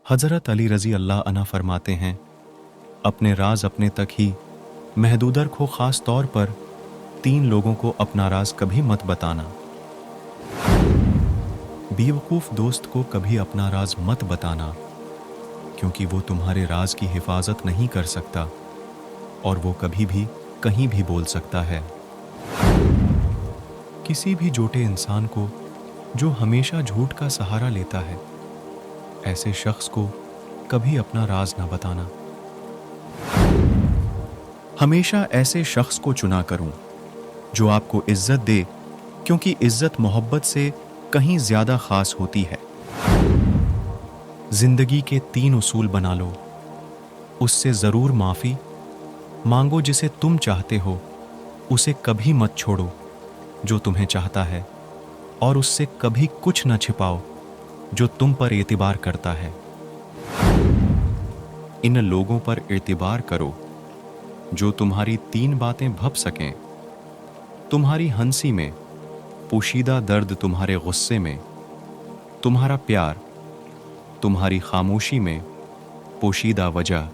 हज़रत अली रज़ी अल्लाह अन्हु फरमाते हैं, अपने राज अपने तक ही महदूद रखो, ख़ास तौर पर 3 लोगों को अपना राज कभी मत बताना। बेवकूफ़ दोस्त को कभी अपना राज मत बताना, क्योंकि वो तुम्हारे राज की हिफाजत नहीं कर सकता और वो कभी भी कहीं भी बोल सकता है। किसी भी झूठे इंसान को जो हमेशा झूठ का सहारा लेता है, ऐसे शख्स को कभी अपना राज ना बताना। हमेशा ऐसे शख्स को चुना करूं जो आपको इज्जत दे, क्योंकि इज्जत मोहब्बत से कहीं ज्यादा खास होती है। जिंदगी के 3 उसूल बना लो। उससे जरूर माफी मांगो जिसे तुम चाहते हो, उसे कभी मत छोड़ो जो तुम्हें चाहता है, और उससे कभी कुछ न छिपाओ जो तुम पर एतबार करता है। इन लोगों पर एतबार करो जो तुम्हारी 3 बातें भप सकें, तुम्हारी हंसी में, पोशीदा दर्द तुम्हारे गुस्से में, तुम्हारा प्यार तुम्हारी खामोशी में, पोशीदा वजह